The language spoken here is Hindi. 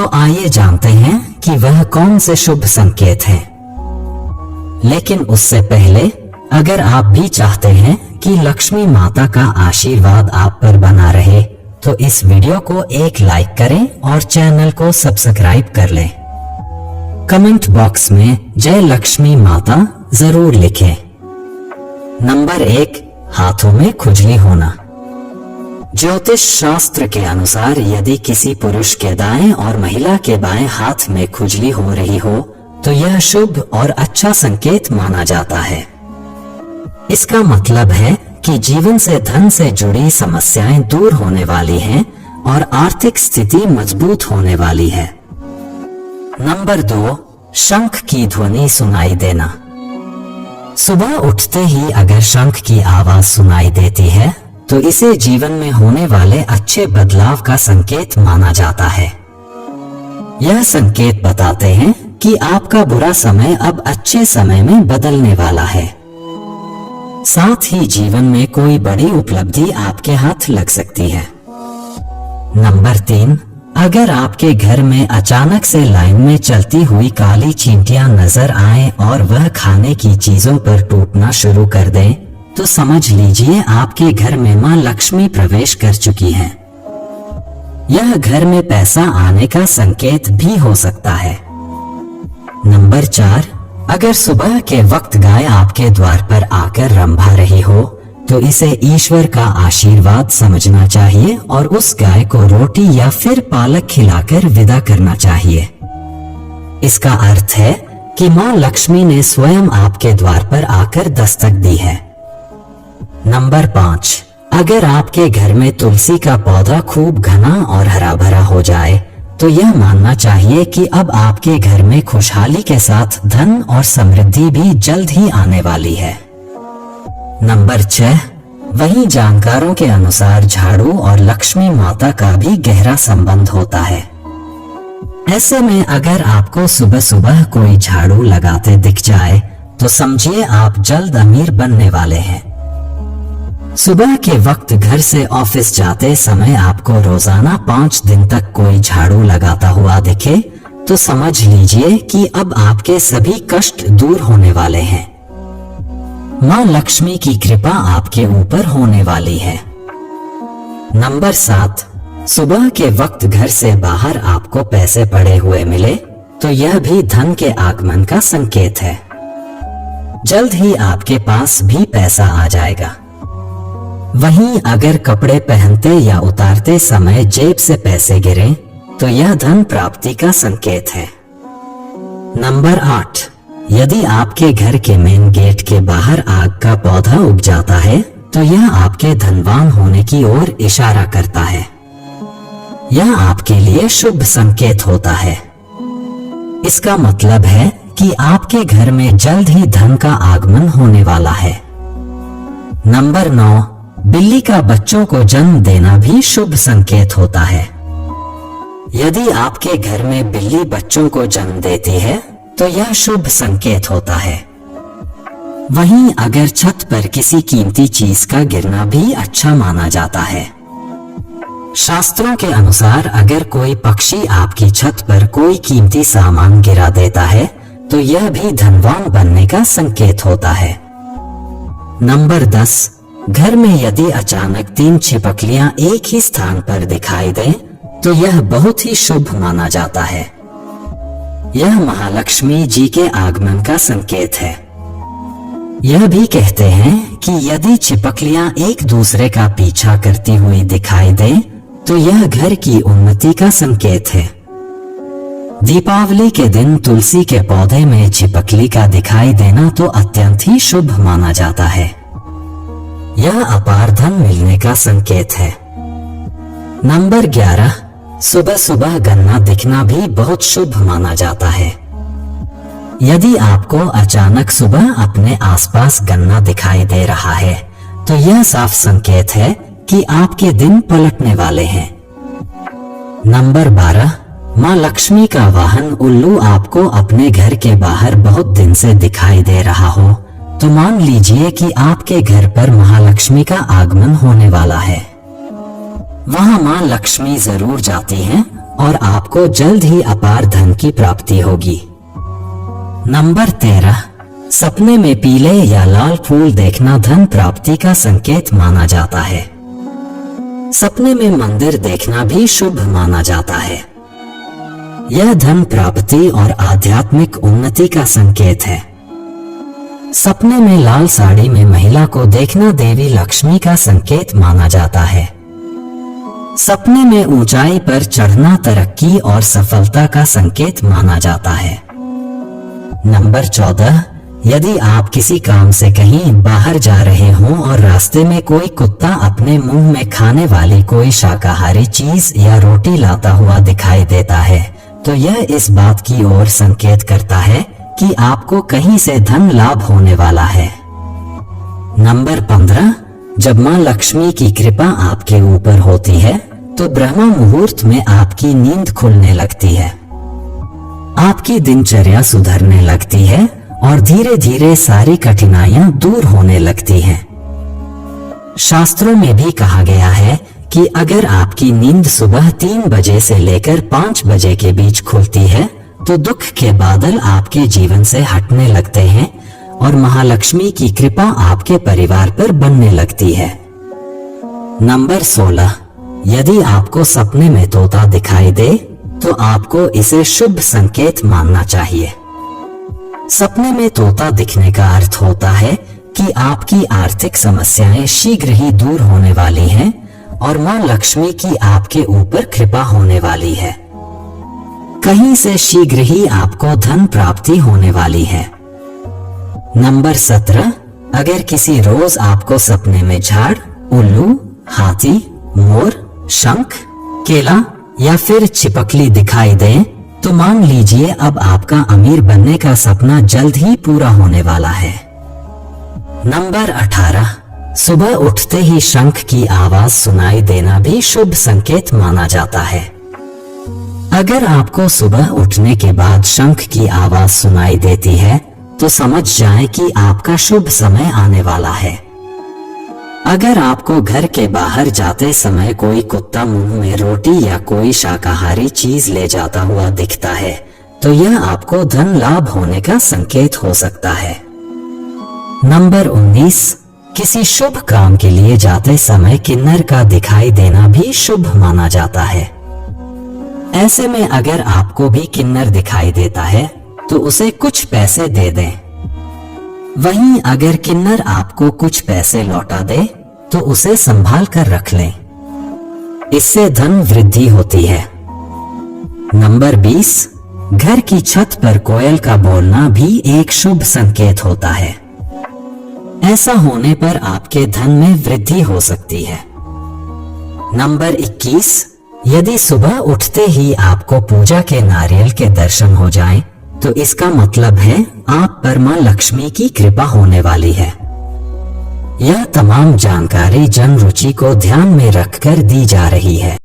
तो आइए जानते हैं कि वह कौन से शुभ संकेत हैं। लेकिन उससे पहले अगर आप भी चाहते हैं कि लक्ष्मी माता का आशीर्वाद आप पर बना रहे तो इस वीडियो को एक लाइक करें और चैनल को सब्सक्राइब कर लें। कमेंट बॉक्स में जय लक्ष्मी माता जरूर लिखें। नंबर 1, हाथों में खुजली होना। ज्योतिष शास्त्र के अनुसार यदि किसी पुरुष के दाएं और महिला के बाएं हाथ में खुजली हो रही हो तो यह शुभ और अच्छा संकेत माना जाता है। इसका मतलब है कि जीवन से धन से जुड़ी समस्याएं दूर होने वाली हैं और आर्थिक स्थिति मजबूत होने वाली है। नंबर 2, शंख की ध्वनि सुनाई देना। सुबह उठते ही अगर शंख की आवाज सुनाई देती है तो इसे जीवन में होने वाले अच्छे बदलाव का संकेत माना जाता है। यह संकेत बताते हैं कि आपका बुरा समय अब अच्छे समय में बदलने वाला है। साथ ही जीवन में कोई बड़ी उपलब्धि आपके हाथ लग सकती है। नंबर 3, अगर आपके घर में अचानक से लाइन में चलती हुई काली चींटियां नजर आएं और वह खाने की चीजों पर टूटना शुरू कर दें तो समझ लीजिए आपके घर में मां लक्ष्मी प्रवेश कर चुकी हैं। यह घर में पैसा आने का संकेत भी हो सकता है। नंबर 4, अगर सुबह के वक्त गाय आपके द्वार पर आकर रंभा रही हो तो इसे ईश्वर का आशीर्वाद समझना चाहिए और उस गाय को रोटी या फिर पालक खिलाकर विदा करना चाहिए। इसका अर्थ है कि मां लक्ष्मी ने स्वयं आपके द्वार पर आकर दस्तक दी है। नंबर 5, अगर आपके घर में तुलसी का पौधा खूब घना और हरा भरा हो जाए तो यह मानना चाहिए कि अब आपके घर में खुशहाली के साथ धन और समृद्धि भी जल्द ही आने वाली है। नंबर 6, वहीं जानकारों के अनुसार झाड़ू और लक्ष्मी माता का भी गहरा संबंध होता है। ऐसे में अगर आपको सुबह सुबह कोई झाड़ू लगाते दिख जाए तो समझिए आप जल्द अमीर बनने वाले हैं। सुबह के वक्त घर से ऑफिस जाते समय आपको रोजाना 5 दिन तक कोई झाड़ू लगाता हुआ दिखे तो समझ लीजिए कि अब आपके सभी कष्ट दूर होने वाले हैं। मां लक्ष्मी की कृपा आपके ऊपर होने वाली है। नंबर 7, सुबह के वक्त घर से बाहर आपको पैसे पड़े हुए मिले तो यह भी धन के आगमन का संकेत है। जल्द ही आपके पास भी पैसा आ जाएगा। वहीं अगर कपड़े पहनते या उतारते समय जेब से पैसे गिरे तो यह धन प्राप्ति का संकेत है। नंबर 8, यदि आपके घर के मेन गेट के बाहर आग का पौधा उग जाता है तो यह आपके धनवान होने की ओर इशारा करता है। यह आपके लिए शुभ संकेत होता है। इसका मतलब है कि आपके घर में जल्द ही धन का आगमन होने वाला है। नंबर 9, बिल्ली का बच्चों को जन्म देना भी शुभ संकेत होता है। यदि आपके घर में बिल्ली बच्चों को जन्म देती है तो यह शुभ संकेत होता है। वहीं अगर छत पर किसी कीमती चीज का गिरना भी अच्छा माना जाता है। शास्त्रों के अनुसार अगर कोई पक्षी आपकी छत पर कोई कीमती सामान गिरा देता है तो यह भी धनवान बनने का संकेत होता है। नंबर 10, घर में यदि अचानक 3 छिपकलियां एक ही स्थान पर दिखाई दें तो यह बहुत ही शुभ माना जाता है। यह महालक्ष्मी जी के आगमन का संकेत है। यह भी कहते हैं कि यदि छिपकलियां एक दूसरे का पीछा करती हुई दिखाई दें तो यह घर की उन्नति का संकेत है। दीपावली के दिन तुलसी के पौधे में छिपकली का दिखाई देना तो अत्यंत ही शुभ माना जाता है। यह अपार धन मिलने का संकेत है। नंबर 11, सुबह सुबह गन्ना दिखना भी बहुत शुभ माना जाता है। यदि आपको अचानक सुबह अपने आसपास गन्ना दिखाई दे रहा है तो यह साफ संकेत है कि आपके दिन पलटने वाले हैं। नंबर 12, मां लक्ष्मी का वाहन उल्लू आपको अपने घर के बाहर बहुत दिन से दिखाई दे रहा हो तो मान लीजिए कि आपके घर पर महालक्ष्मी का आगमन होने वाला है। वहां मां लक्ष्मी जरूर जाती हैं और आपको जल्द ही अपार धन की प्राप्ति होगी। नंबर 13, सपने में पीले या लाल फूल देखना धन प्राप्ति का संकेत माना जाता है। सपने में मंदिर देखना भी शुभ माना जाता है। यह धन प्राप्ति और आध्यात्मिक उन्नति का संकेत है। सपने में लाल साड़ी में महिला को देखना देवी लक्ष्मी का संकेत माना जाता है। सपने में ऊंचाई पर चढ़ना तरक्की और सफलता का संकेत माना जाता है। नंबर 14, यदि आप किसी काम से कहीं बाहर जा रहे हों और रास्ते में कोई कुत्ता अपने मुंह में खाने वाली कोई शाकाहारी चीज या रोटी लाता हुआ दिखाई देता है, तो यह इस बात की ओर संकेत करता है कि आपको कहीं से धन लाभ होने वाला है। नंबर 15, जब मां लक्ष्मी की कृपा आपके ऊपर होती है तो ब्रह्म मुहूर्त में आपकी नींद खुलने लगती है, आपकी दिनचर्या सुधरने लगती है और धीरे धीरे सारी कठिनाइयां दूर होने लगती हैं। शास्त्रों में भी कहा गया है कि अगर आपकी नींद सुबह 3 बजे से लेकर 5 बजे के बीच खुलती है तो दुख के बादल आपके जीवन से हटने लगते हैं और महालक्ष्मी की कृपा आपके परिवार पर बनने लगती है। नंबर 16, यदि आपको सपने में तोता दिखाई दे तो आपको इसे शुभ संकेत मानना चाहिए। सपने में तोता दिखने का अर्थ होता है कि आपकी आर्थिक समस्याएं शीघ्र ही दूर होने वाली हैं और मां लक्ष्मी की आपके ऊपर कृपा होने वाली है। कहीं से शीघ्र ही आपको धन प्राप्ति होने वाली है। नंबर 17, अगर किसी रोज आपको सपने में झाड़, उल्लू, हाथी, मोर, शंख, केला या फिर छिपकली दिखाई दे तो मान लीजिए अब आपका अमीर बनने का सपना जल्द ही पूरा होने वाला है। नंबर 18, सुबह उठते ही शंख की आवाज सुनाई देना भी शुभ संकेत माना जाता है। अगर आपको सुबह उठने के बाद शंख की आवाज सुनाई देती है तो समझ जाएं कि आपका शुभ समय आने वाला है। अगर आपको घर के बाहर जाते समय कोई कुत्ता मुंह में रोटी या कोई शाकाहारी चीज ले जाता हुआ दिखता है तो यह आपको धन लाभ होने का संकेत हो सकता है। नंबर 19, किसी शुभ काम के लिए जाते समय किन्नर का दिखाई देना भी शुभ माना जाता है। ऐसे में अगर आपको भी किन्नर दिखाई देता है तो उसे कुछ पैसे दे दें। वहीं अगर किन्नर आपको कुछ पैसे लौटा दे तो उसे संभाल कर रख लें, इससे धन वृद्धि होती है। नंबर 20, घर की छत पर कोयल का बोलना भी एक शुभ संकेत होता है। ऐसा होने पर आपके धन में वृद्धि हो सकती है। नंबर 21, यदि सुबह उठते ही आपको पूजा के नारियल के दर्शन हो जाएं, तो इसका मतलब है आप पर मां लक्ष्मी की कृपा होने वाली है। यह तमाम जानकारी जन रुचि को ध्यान में रखकर दी जा रही है।